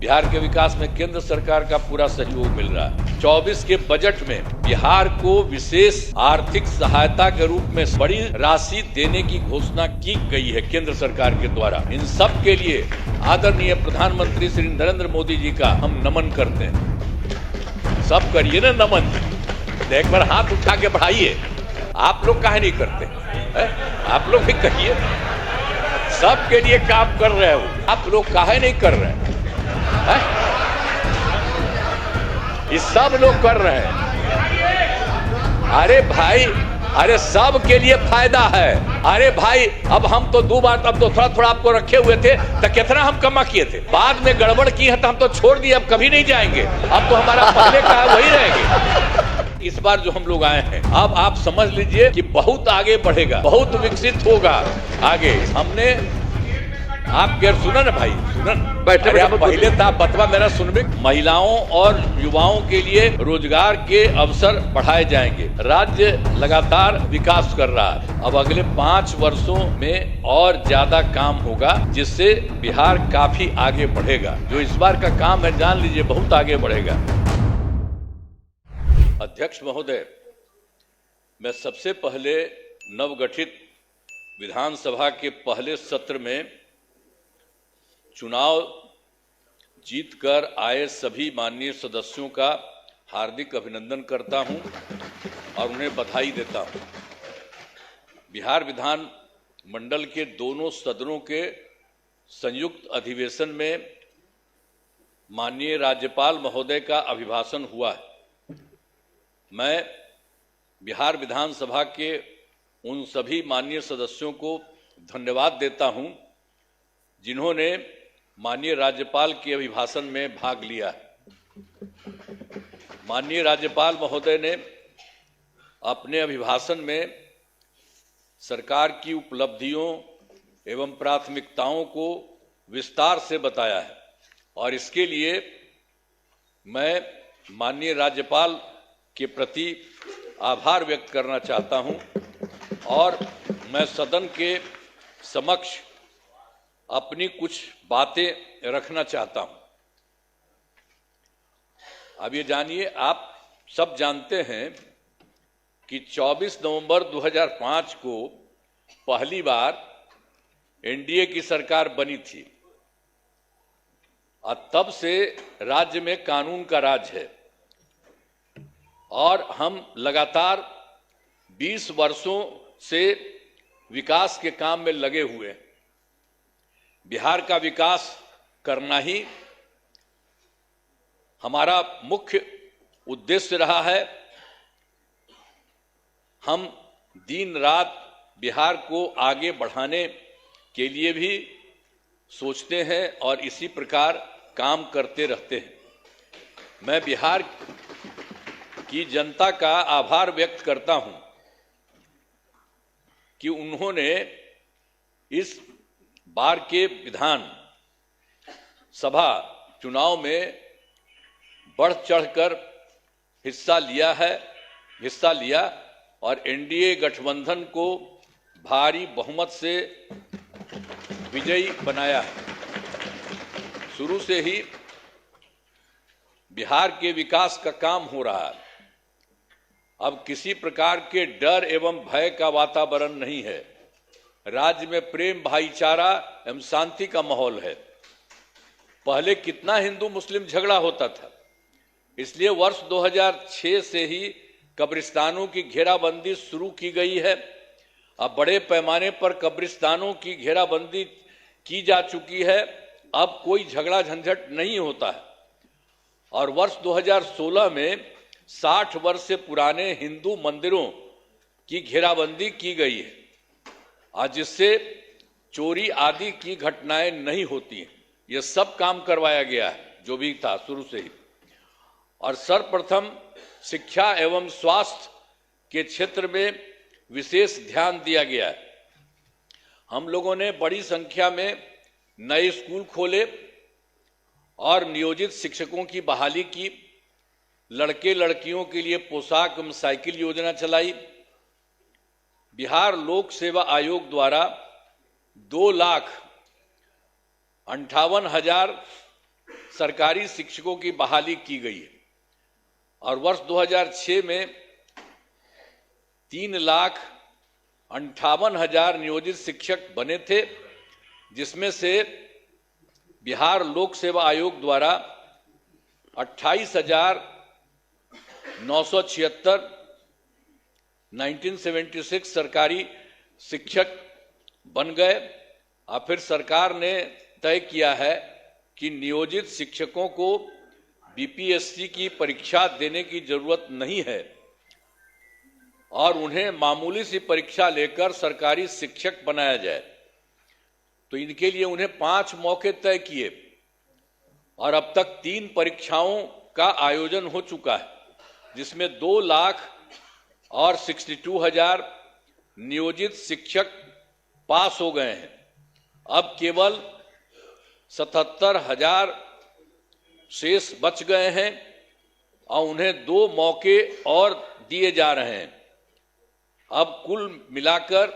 बिहार के विकास में केंद्र सरकार का पूरा सहयोग मिल रहा है। 24 के बजट में बिहार को विशेष आर्थिक सहायता के रूप में बड़ी राशि देने की घोषणा की गई है केंद्र सरकार के द्वारा। इन सब के लिए आदरणीय प्रधानमंत्री श्री नरेंद्र मोदी जी का हम नमन करते हैं। सब करिए ना नमन, एक बार हाथ उठा के बढ़ाइए। आप लोग काहे नहीं करते है? आप लोग भी कहिए, सबके लिए काम कर रहे हो, आप लोग काहे नहीं कर रहे हैं? ये सब लोग कर रहे हैं। अरे भाई, अरे सब के लिए फायदा है। अरे भाई, अब हम तो 2 बार, अब तो थोड़ा थोड़ा आपको रखे हुए थे, तो कितना हम कमा किए थे, बाद में गड़बड़ की है तो हम तो छोड़ दिए, अब कभी नहीं जाएंगे। अब तो हमारा पहले का वही रहेंगे। इस बार जो हम लोग आए हैं, अब आप समझ लीजिए कि बहुत आगे बढ़ेगा, बहुत विकसित होगा आगे। हमने आप सुना ना भाई, सुना बैठे पहले था बतवा मेरा सुनबे। महिलाओं और युवाओं के लिए रोजगार के अवसर बढ़ाए जाएंगे। राज्य लगातार विकास कर रहा है। अब अगले 5 वर्षों में और ज्यादा काम होगा, जिससे बिहार काफी आगे बढ़ेगा। जो इस बार का काम है, जान लीजिए बहुत आगे बढ़ेगा। अध्यक्ष महोदय, मैं सबसे पहले नवगठित विधानसभा के पहले सत्र में चुनाव जीतकर आए सभी माननीय सदस्यों का हार्दिक अभिनंदन करता हूं और उन्हें बधाई देता हूं। बिहार विधान मंडल के दोनों सदनों के संयुक्त अधिवेशन में माननीय राज्यपाल महोदय का अभिभाषण हुआ है। मैं बिहार विधानसभा के उन सभी माननीय सदस्यों को धन्यवाद देता हूं जिन्होंने माननीय राज्यपाल के अभिभाषण में भाग लिया है। माननीय राज्यपाल महोदय ने अपने अभिभाषण में सरकार की उपलब्धियों एवं प्राथमिकताओं को विस्तार से बताया है और इसके लिए मैं माननीय राज्यपाल के प्रति आभार व्यक्त करना चाहता हूं और मैं सदन के समक्ष अपनी कुछ बातें रखना चाहता हूं। अब ये जानिए, आप सब जानते हैं कि 24 नवंबर 2005 को पहली बार एनडीए की सरकार बनी थी और तब से राज्य में कानून का राज है और हम लगातार 20 वर्षों से विकास के काम में लगे हुए हैं। बिहार का विकास करना ही हमारा मुख्य उद्देश्य रहा है। हम दिन रात बिहार को आगे बढ़ाने के लिए भी सोचते हैं और इसी प्रकार काम करते रहते हैं। मैं बिहार की जनता का आभार व्यक्त करता हूं कि उन्होंने इस बार के विधान सभा चुनाव में बढ़ चढ़कर हिस्सा लिया और एनडीए गठबंधन को भारी बहुमत से विजयी बनाया है। शुरू से ही बिहार के विकास का काम हो रहा है। अब किसी प्रकार के डर एवं भय का वातावरण नहीं है। राज्य में प्रेम, भाईचारा एवं शांति का माहौल है। पहले कितना हिंदू मुस्लिम झगड़ा होता था, इसलिए वर्ष 2006 से ही कब्रिस्तानों की घेराबंदी शुरू की गई है। अब बड़े पैमाने पर कब्रिस्तानों की घेराबंदी की जा चुकी है। अब कोई झगड़ा झंझट नहीं होता है और वर्ष 2016 में 60 वर्ष से पुराने हिंदू मंदिरों की घेराबंदी की गई है आज जिससे चोरी आदि की घटनाएं नहीं होती हैं। यह सब काम करवाया गया है जो भी था शुरू से ही। और सर्वप्रथम शिक्षा एवं स्वास्थ्य के क्षेत्र में विशेष ध्यान दिया गया है। हम लोगों ने बड़ी संख्या में नए स्कूल खोले और नियोजित शिक्षकों की बहाली की। लड़के लड़कियों के लिए पोशाक एवं साइकिल योजना चलाई। बिहार लोक सेवा आयोग द्वारा 2,58,000 सरकारी शिक्षकों की बहाली की गई है और वर्ष 2006 में 3,58,000 नियोजित शिक्षक बने थे, जिसमें से बिहार लोक सेवा आयोग द्वारा 28,976 1976 सरकारी शिक्षक बन गए। और फिर सरकार ने तय किया है कि नियोजित शिक्षकों को बीपीएससी की परीक्षा देने की जरूरत नहीं है और उन्हें मामूली सी परीक्षा लेकर सरकारी शिक्षक बनाया जाए। तो इनके लिए उन्हें 5 मौके तय किए और अब तक 3 परीक्षाओं का आयोजन हो चुका है, जिसमें 2,62,000 नियोजित शिक्षक पास हो गए हैं। अब केवल 77,000 शेष बच गए हैं और उन्हें 2 मौके और दिए जा रहे हैं। अब कुल मिलाकर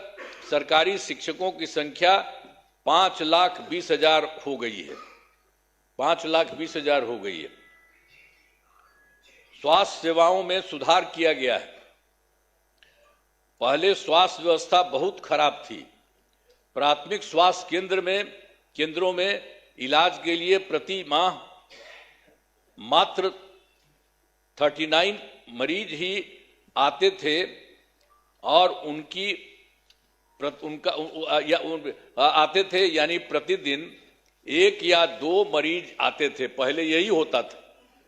सरकारी शिक्षकों की संख्या 5,20,000 हो गई है। 5,20,000 हो गई है। स्वास्थ्य सेवाओं में सुधार किया गया है। पहले स्वास्थ्य व्यवस्था बहुत खराब थी। प्राथमिक स्वास्थ्य केंद्रों में इलाज के लिए प्रति माह मात्र 39 मरीज ही आते थे और आते थे, यानी प्रतिदिन 1 या 2 मरीज आते थे। पहले यही होता था।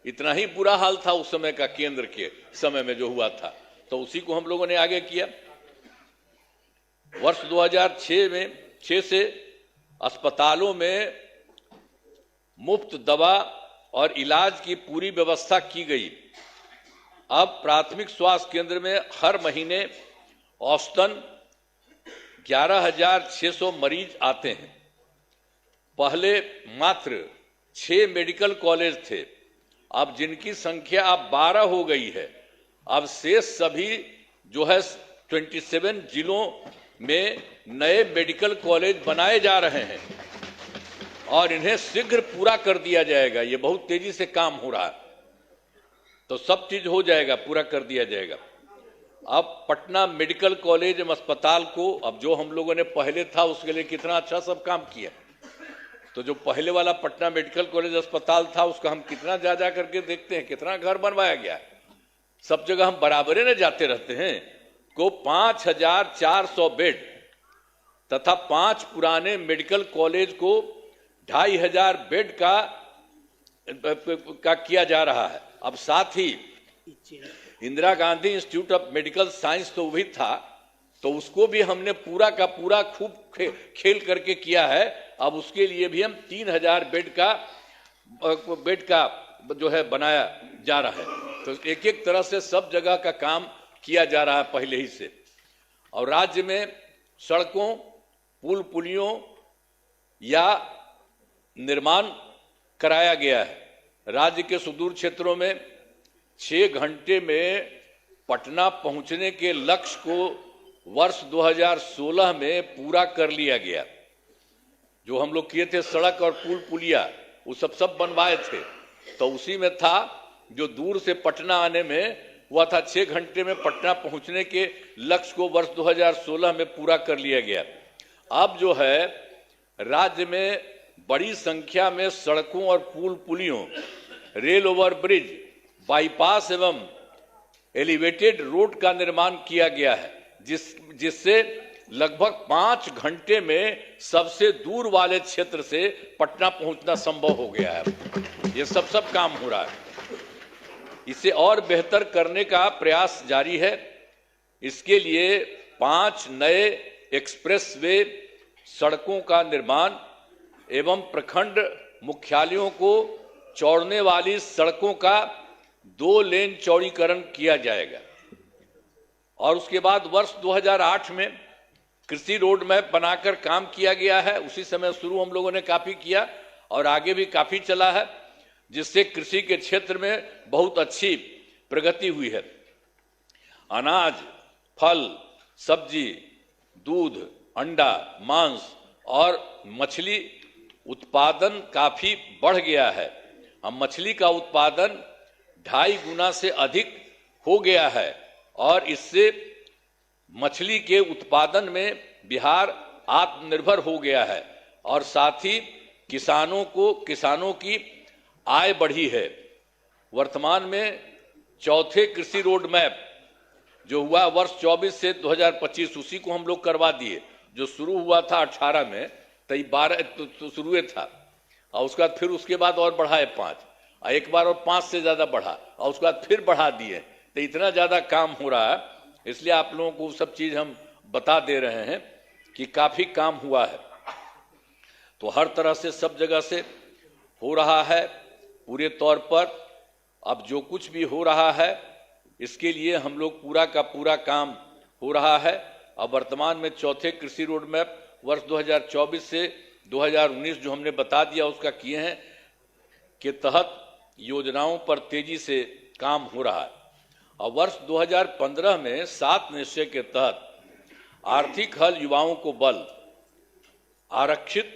इतना ही बुरा हाल था उस समय का, केंद्र के समय में जो हुआ था। तो उसी को हम लोगों ने आगे किया। वर्ष 2006 से अस्पतालों में मुफ्त दवा और इलाज की पूरी व्यवस्था की गई। अब प्राथमिक स्वास्थ्य केंद्र में हर महीने औसतन 11,600 मरीज आते हैं। पहले मात्र 6 मेडिकल कॉलेज थे, अब जिनकी संख्या अब 12 हो गई है। अब शेष सभी जो है 27 जिलों में नए मेडिकल कॉलेज बनाए जा रहे हैं और इन्हें शीघ्र पूरा कर दिया जाएगा। ये बहुत तेजी से काम हो रहा है, तो सब चीज हो जाएगा, पूरा कर दिया जाएगा। अब पटना मेडिकल कॉलेज अस्पताल को, अब जो हम लोगों ने पहले था उसके लिए कितना अच्छा सब काम किया। तो जो पहले वाला पटना मेडिकल कॉलेज अस्पताल था उसका हम कितना जा करके देखते हैं, कितना घर बनवाया गया है। सब जगह हम बराबरे न जाते रहते हैं। को 5,400 बेड तथा 5 पुराने मेडिकल कॉलेज को 2,500 बेड का किया जा रहा है। अब साथ ही Indira Gandhi institute of medical science तो वही था, तो उसको भी हमने पूरा का पूरा खूब खेल करके किया है। अब उसके लिए भी हम 3,000 बेड का जो है बनाया जा रहा है। तो एक एक तरह से सब जगह का काम किया जा रहा है पहले ही से। और राज्य में सड़कों, पुल पुलियों या निर्माण कराया गया है। राज्य के सुदूर क्षेत्रों में 6 घंटे में पटना पहुंचने के लक्ष्य को वर्ष 2016 में पूरा कर लिया गया। जो हम लोग किए थे सड़क और पुल पुलिया, वो सब बनवाए थे, तो उसी में था जो दूर से पटना आने में हुआ था 6 घंटे में पटना पहुंचने के लक्ष्य को वर्ष 2016 में पूरा कर लिया गया। अब जो है राज्य में बड़ी संख्या में सड़कों और पुल पुलियों, रेल ओवर ब्रिज, बाईपास एवं एलिवेटेड रोड का निर्माण किया गया है, जिससे लगभग 5 घंटे में सबसे दूर वाले क्षेत्र से पटना पहुंचना संभव हो गया है। ये सब काम हो रहा है। इसे और बेहतर करने का प्रयास जारी है। इसके लिए 5 नए एक्सप्रेसवे सड़कों का निर्माण एवं प्रखंड मुख्यालयों को जोड़ने वाली सड़कों का 2 लेन चौड़ीकरण किया जाएगा। और उसके बाद वर्ष 2008 में कृषि रोड मैप बनाकर काम किया गया है। उसी समय शुरू हम लोगों ने काफी किया और आगे भी काफी चला है, जिससे कृषि के क्षेत्र में बहुत अच्छी प्रगति हुई है। अनाज, फल, सब्जी, दूध, अंडा, मांस और मछली उत्पादन काफी बढ़ गया है। अब मछली का उत्पादन 2.5 गुना से अधिक हो गया है और इससे मछली के उत्पादन में बिहार आत्मनिर्भर हो गया है और साथ ही किसानों की आय बढ़ी है। वर्तमान में चौथे कृषि रोड मैप जो हुआ वर्ष 24 से 2025 उसी को हम लोग करवा दिए। जो शुरू हुआ था 18 में तो 12 तो शुरू था और उसके बाद और बढ़ाए 5 और एक बार और 5 से ज्यादा बढ़ा और उसके बाद फिर बढ़ा दिए। तो इतना ज्यादा काम हो रहा है, इसलिए आप लोगों को सब चीज हम बता दे रहे हैं कि काफी काम हुआ है। तो हर तरह से सब जगह से हो रहा है पूरे तौर पर। अब जो कुछ भी हो रहा है इसके लिए हम लोग पूरा का पूरा काम हो रहा है। अब वर्तमान में चौथे कृषि रोड मैप वर्ष 2024 से 2019 जो हमने बता दिया उसका किए हैं के तहत योजनाओं पर तेजी से काम हो रहा है। और वर्ष 2015 में 7 निश्चय के तहत आर्थिक हल, युवाओं को बल, आरक्षित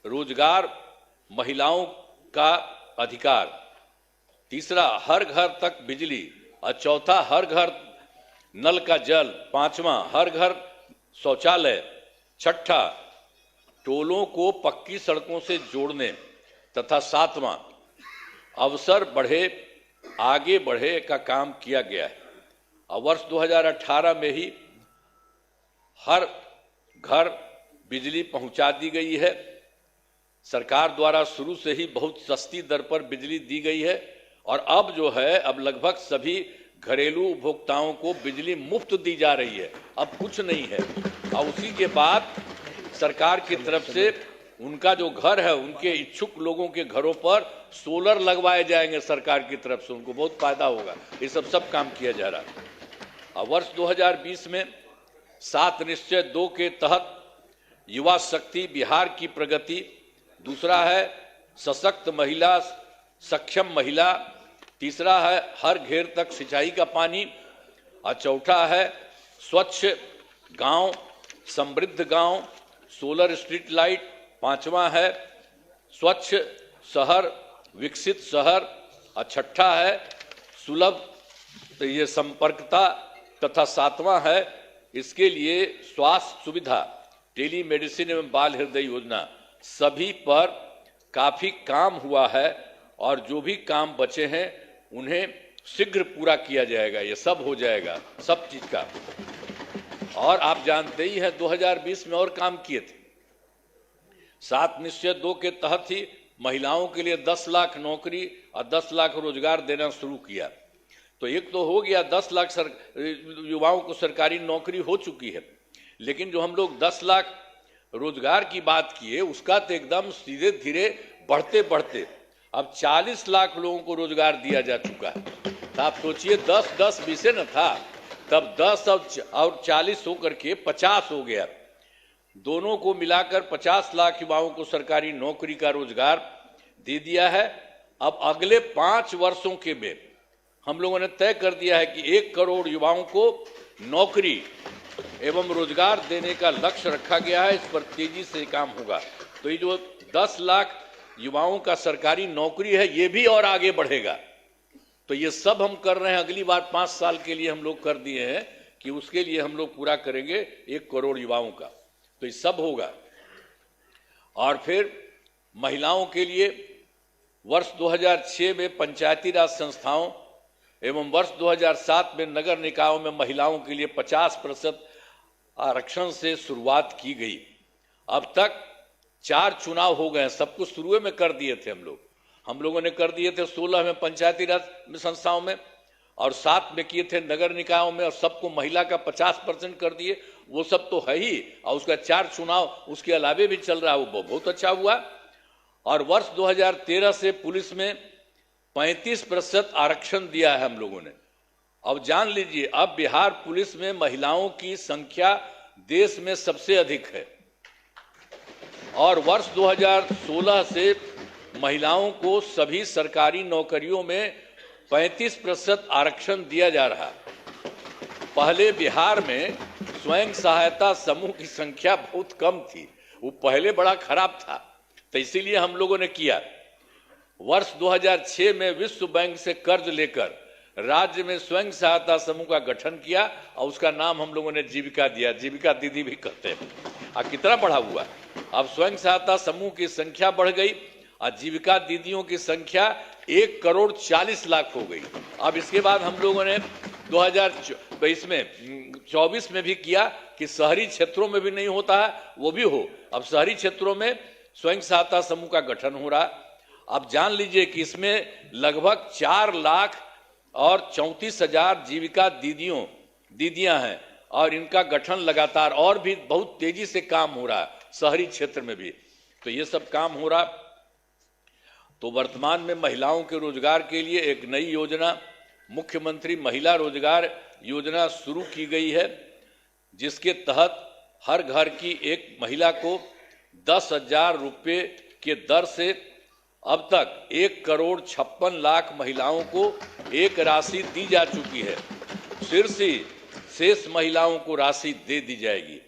रोजगार, महिलाओं का अधिकार, तीसरा हर घर तक बिजली और चौथा हर घर नल का जल, पांचवा हर घर शौचालय, छठा टोलों को पक्की सड़कों से जोड़ने तथा सातवां अवसर बढ़े आगे बढ़े का काम किया गया है। और वर्ष 2018 में ही हर घर बिजली पहुंचा दी गई है। सरकार द्वारा शुरू से ही बहुत सस्ती दर पर बिजली दी गई है और अब जो है अब लगभग सभी घरेलू उपभोक्ताओं को बिजली मुफ्त दी जा रही है, अब कुछ नहीं है। और उसी के बाद सरकार की तरफ से उनका जो घर है उनके इच्छुक लोगों के घरों पर सोलर लगवाए जाएंगे सरकार की तरफ से, उनको बहुत फायदा होगा। ये सब काम किया जा रहा है। और वर्ष 2020 में 7 निश्चय 2 के तहत युवा शक्ति, बिहार की प्रगति, दूसरा है सशक्त महिला, सक्षम महिला, तीसरा है हर घेर तक सिंचाई का पानी और चौथा है स्वच्छ गांव, समृद्ध गांव, सोलर स्ट्रीट लाइट, पांचवा है स्वच्छ शहर, विकसित शहर और छठा है सुलभ ये संपर्कता तथा सातवां है इसके लिए स्वास्थ्य सुविधा, टेली मेडिसिन एवं बाल हृदय योजना। सभी पर काफी काम हुआ है और जो भी काम बचे हैं उन्हें शीघ्र पूरा किया जाएगा। ये सब हो जाएगा, सब चीज का। और आप जानते ही हैं 2020 में और काम किए थे। 7 निश्चय 2 के तहत ही महिलाओं के लिए 10 लाख नौकरी और 10 लाख रोजगार देना शुरू किया। तो एक तो हो गया 10 लाख युवाओं को सरकारी नौकरी हो चुकी है, लेकिन जो हम लोग 10 लाख रोजगार की बात किए उसका तो एकदम सीधे धीरे बढ़ते बढ़ते अब 40 लाख लोगों को रोजगार दिया जा चुका है। तो आप सोचिए 10 20 न था, तब 10 और 40 होकर के 50 हो गया। दोनों को मिलाकर 50 लाख युवाओं को सरकारी नौकरी का रोजगार दे दिया है। अब अगले 5 वर्षों के में हम लोगों ने तय कर दिया है कि 1 करोड़ युवाओं को नौकरी एवं रोजगार देने का लक्ष्य रखा गया है। इस पर तेजी से काम होगा। तो ये जो 10 लाख युवाओं का सरकारी नौकरी है ये भी और आगे बढ़ेगा। तो ये सब हम कर रहे हैं। अगली बार 5 साल के लिए हम लोग कर दिए हैं कि उसके लिए हम लोग पूरा करेंगे 1 करोड़ युवाओं का। तो ये सब होगा। और फिर महिलाओं के लिए वर्ष 2006 में पंचायती राज संस्थाओं एवं वर्ष 2007 में नगर निकायों में महिलाओं के लिए 50% आरक्षण से शुरुआत की गई। अब तक 4 चुनाव हो गए। सब कुछ शुरू में कर दिए थे हम लोगों ने कर दिए थे 16 में पंचायती राज संस्थाओं में और 7 में किए थे नगर निकायों में और सबको महिला का 50% कर दिए। वो सब तो है ही और उसका 4 चुनाव उसके अलावे भी चल रहा है, वो बहुत अच्छा हुआ। और वर्ष 2013 से पुलिस में 35% आरक्षण दिया है हम लोगों ने। अब जान लीजिए अब बिहार पुलिस में महिलाओं की संख्या देश में सबसे अधिक है। और वर्ष 2016 से महिलाओं को सभी सरकारी नौकरियों में 35% आरक्षण दिया जा रहा। पहले बिहार में स्वयं सहायता समूह की संख्या बहुत कम थी, वो पहले बड़ा खराब था, तो इसीलिए हम लोगों ने किया। वर्ष 2006 में विश्व बैंक से कर्ज लेकर राज्य में स्वयं सहायता समूह का गठन किया और उसका नाम हम लोगों ने जीविका दिया, जीविका दीदी भी कहते हैं। अब कितना बढ़ा हुआ, अब स्वयं सहायता समूह की संख्या बढ़ गई और जीविका दीदियों की संख्या 1,40,00,000 हो गई। अब इसके बाद हम लोगों ने 2024 में भी किया कि शहरी क्षेत्रों में भी नहीं होता है वो भी हो। अब शहरी क्षेत्रों में स्वयं सहायता समूह का गठन हो रहा। अब जान लीजिए कि इसमें लगभग 4,34,000 जीविका दीदियां हैं और इनका गठन लगातार और भी बहुत तेजी से काम हो रहा है शहरी क्षेत्र में भी। तो ये सब काम हो रहा। तो वर्तमान में महिलाओं के रोजगार के लिए एक नई योजना मुख्यमंत्री महिला रोजगार योजना शुरू की गई है, जिसके तहत हर घर की एक महिला को 10,000 रुपये के दर से अब तक 1,56,00,000 महिलाओं को एक राशि दी जा चुकी है। शेष महिलाओं को राशि दे दी जाएगी।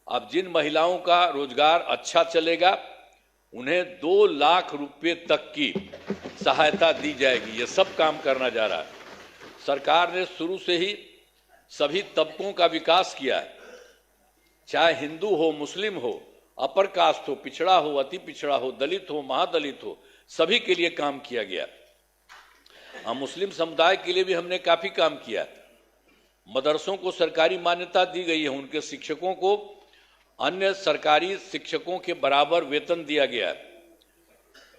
अब जिन महिलाओं का रोजगार अच्छा चलेगा उन्हें 2 लाख रुपए तक की सहायता दी जाएगी। ये सब काम करना जा रहा है। सरकार ने शुरू से ही सभी तबकों का विकास किया है, चाहे हिंदू हो, मुस्लिम हो, अपर कास्ट हो, पिछड़ा हो, अति पिछड़ा हो, दलित हो, महादलित हो, सभी के लिए काम किया गया। मुस्लिम समुदाय के लिए भी हमने काफी काम किया। मदरसों को सरकारी मान्यता दी गई है, उनके शिक्षकों को अन्य सरकारी शिक्षकों के बराबर वेतन दिया गया।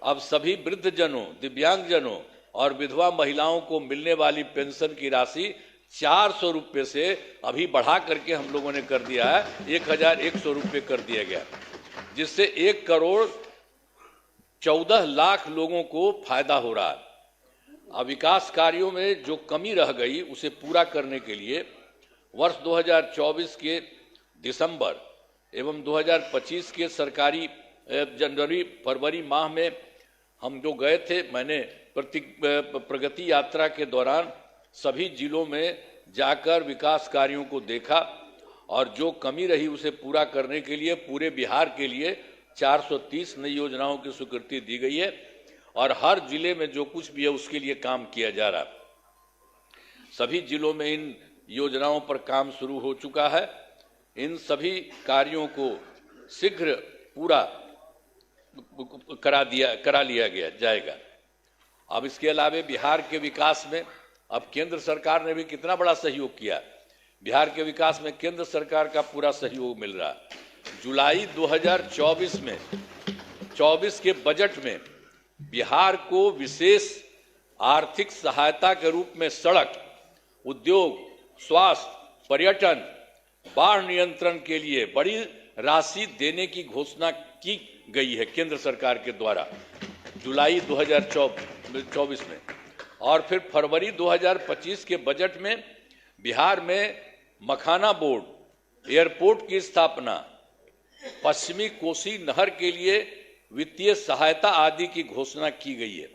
अब सभी वृद्धजनों, दिव्यांगजनों और विधवा महिलाओं को मिलने वाली पेंशन की राशि 400 रुपये से अभी बढ़ा करके हम लोगों ने कर दिया है 1,100 रुपये कर दिया गया, जिससे 1,14,00,000 लोगों को फायदा हो रहा है। अब विकास कार्यों में जो कमी रह गई उसे पूरा करने के लिए वर्ष 2024 के दिसंबर एवं 2025 के सरकारी जनवरी फरवरी माह में हम जो गए थे, मैंने प्रगति यात्रा के दौरान सभी जिलों में जाकर विकास कार्यों को देखा और जो कमी रही उसे पूरा करने के लिए पूरे बिहार के लिए 430 नई योजनाओं की स्वीकृति दी गई है और हर जिले में जो कुछ भी है उसके लिए काम किया जा रहा है। सभी जिलों में इन योजनाओं पर काम शुरू हो चुका है। इन सभी कार्यों को शीघ्र पूरा करा लिया जाएगा। अब इसके अलावा बिहार के विकास में अब केंद्र सरकार ने भी कितना बड़ा सहयोग किया। बिहार के विकास में केंद्र सरकार का पूरा सहयोग मिल रहा है। जुलाई 2024 के बजट में बिहार को विशेष आर्थिक सहायता के रूप में सड़क, उद्योग, स्वास्थ्य, पर्यटन, बाढ़ नियंत्रण के लिए बड़ी राशि देने की घोषणा की गई है केंद्र सरकार के द्वारा जुलाई 2024 में। और फिर फरवरी 2025 के बजट में बिहार में मखाना बोर्ड, एयरपोर्ट की स्थापना, पश्चिमी कोसी नहर के लिए वित्तीय सहायता आदि की घोषणा की गई है।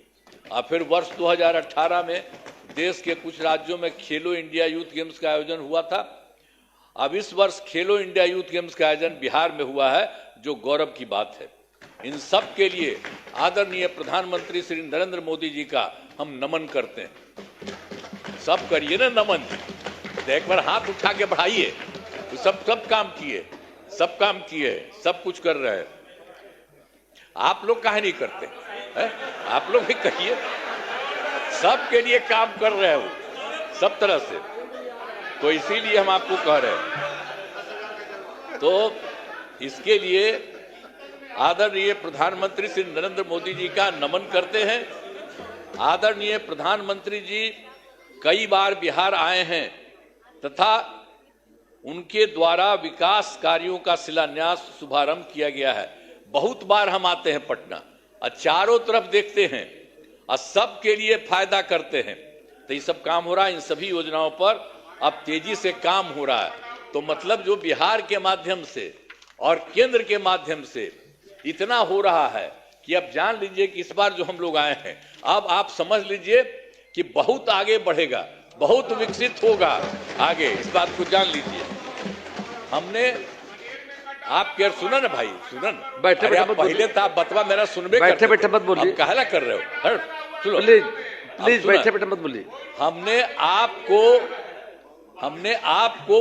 और फिर वर्ष 2018 में देश के कुछ राज्यों में खेलो इंडिया यूथ गेम्स का आयोजन हुआ था। अब इस वर्ष खेलो इंडिया यूथ गेम्स का आयोजन बिहार में हुआ है, जो गौरव की बात है। इन सब के लिए आदरणीय प्रधानमंत्री श्री नरेंद्र मोदी जी का हम नमन करते हैं। सब करिए ना नमन, एक बार हाथ उठा के बढ़ाइए। तो सब काम किए, सब काम किए, सब कुछ कर रहे हैं। आप लोग काहे नहीं करते है? आप लोग भी कहिए, सब के लिए काम कर रहे हो सब तरह से। तो इसीलिए हम आपको कह रहे हैं। तो इसके लिए आदरणीय प्रधानमंत्री श्री नरेंद्र मोदी जी का नमन करते हैं। आदरणीय प्रधानमंत्री जी कई बार बिहार आए हैं तथा उनके द्वारा विकास कार्यों का शिलान्यास शुभारंभ किया गया है। बहुत बार हम आते हैं पटना और चारों तरफ देखते हैं और सबके लिए फायदा करते हैं। तो ये सब काम हो रहा है। इन सभी योजनाओं पर अब तेजी से काम हो रहा है। तो मतलब जो बिहार के माध्यम से और केंद्र के माध्यम से इतना हो रहा है कि अब जान लीजिए कि इस बार जो हम लोग आए हैं, अब आप समझ लीजिए कि बहुत आगे बढ़ेगा, बहुत विकसित होगा आगे। इस बात को जान लीजिए। हमने आप क्या सुना ना भाई, सुना ना, बैठे बैठे मत पहले तो आप बतवा मेरा सुनबे, बैठे बैठे मत बोलिए, कहला कर रहे हो, सुनो प्लीज प्लीज बैठे बैठे मत बोलिए। हमने आपको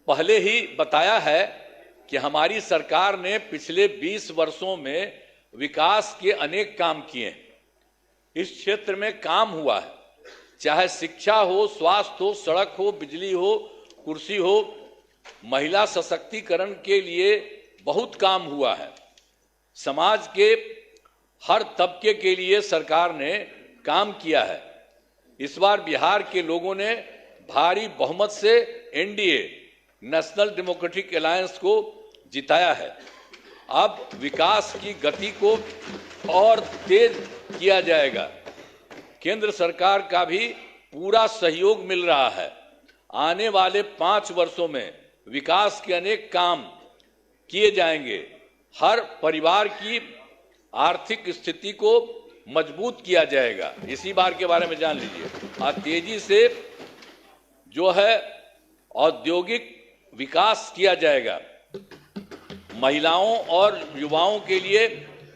पहले ही बताया है कि हमारी सरकार ने पिछले 20 वर्षों में विकास के अनेक काम किए हैं। इस क्षेत्र में काम हुआ है, चाहे शिक्षा हो, स्वास्थ्य हो, सड़क हो, बिजली हो, कुर्सी हो, महिला सशक्तिकरण के लिए बहुत काम हुआ है। समाज के हर तबके के लिए सरकार ने काम किया है। इस बार बिहार के लोगों ने भारी बहुमत से एनडीए नेशनल डेमोक्रेटिक अलायंस को जिताया है। अब विकास की गति को और तेज किया जाएगा। केंद्र सरकार का भी पूरा सहयोग मिल रहा है। आने वाले 5 वर्षों में विकास के अनेक काम किए जाएंगे। हर परिवार की आर्थिक स्थिति को मजबूत किया जाएगा। इसी बार के बारे में जान लीजिए। और तेजी से जो है औद्योगिक विकास किया जाएगा। महिलाओं और युवाओं के लिए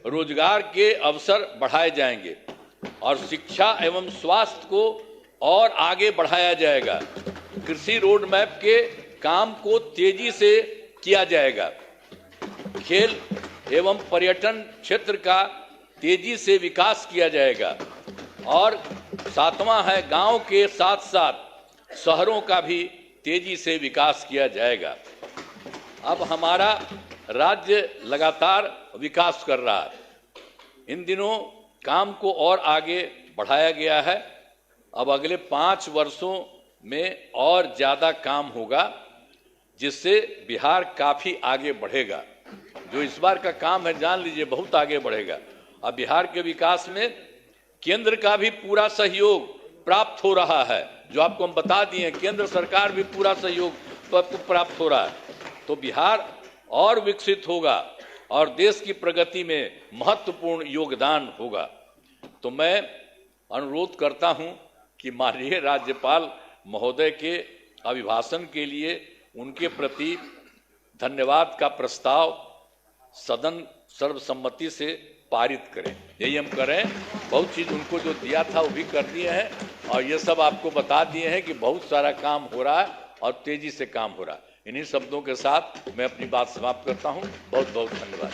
रोजगार के अवसर बढ़ाए जाएंगे और शिक्षा एवं स्वास्थ्य को और आगे बढ़ाया जाएगा। कृषि रोड मैप के काम को तेजी से किया जाएगा। खेल एवं पर्यटन क्षेत्र का तेजी से विकास किया जाएगा। और 7वां है, गांव के साथ साथ शहरों का भी तेजी से विकास किया जाएगा। अब हमारा राज्य लगातार विकास कर रहा है। इन दिनों काम को और आगे बढ़ाया गया है। अब अगले 5 वर्षों में और ज्यादा काम होगा, जिससे बिहार काफी आगे बढ़ेगा। जो इस बार का काम है, जान लीजिए, बहुत आगे बढ़ेगा। अब बिहार के विकास में केंद्र का भी पूरा सहयोग प्राप्त हो रहा है। जो आपको हम बता दिए, केंद्र सरकार भी पूरा सहयोग प्राप्त हो रहा है। तो बिहार और विकसित होगा और देश की प्रगति में महत्वपूर्ण योगदान होगा। तो मैं अनुरोध करता हूं कि माननीय राज्यपाल महोदय के अभिभाषण के लिए उनके प्रति धन्यवाद का प्रस्ताव सदन सर्वसम्मति से पारित करें। यही हम करें। बहुत चीज उनको जो दिया था वो भी कर दिए हैं और ये सब आपको बता दिए हैं कि बहुत सारा काम हो रहा है और तेजी से काम हो रहा है। इन्हीं शब्दों के साथ मैं अपनी बात समाप्त करता हूं। बहुत बहुत धन्यवाद।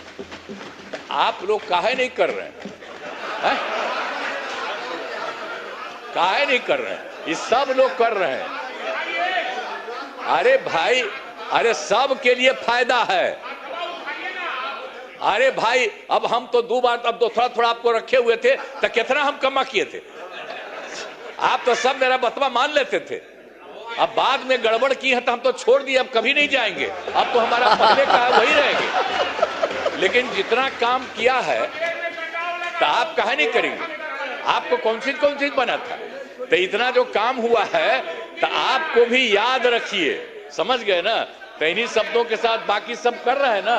आप लोग काहे नहीं कर रहे हैं? काहे नहीं कर रहे हैं? ये सब लोग कर रहे हैं। अरे भाई, अरे सब के लिए फायदा है। अरे भाई, अब हम तो 2 बार, अब तो थोड़ा थोड़ा आपको रखे हुए थे, तो कितना हम कमा किए थे। आप तो सब मेरा बतवा मान लेते थे। अब बाद में गड़बड़ की है तो हम तो छोड़ दिए, अब कभी नहीं जाएंगे। अब तो हमारा पहले का है वही रहेंगे। लेकिन जितना काम किया है तो आप काहे नहीं करेंगे? आपको कौन चीज बना था? तो इतना जो काम हुआ है तो आपको भी याद रखिए। समझ गए ना? तो इन्हीं शब्दों के साथ बाकी सब कर रहे हैं ना,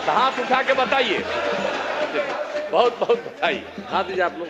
हाथ उठा के बताइए। बहुत बहुत बधाई। हाथ दीजिए आप लोग।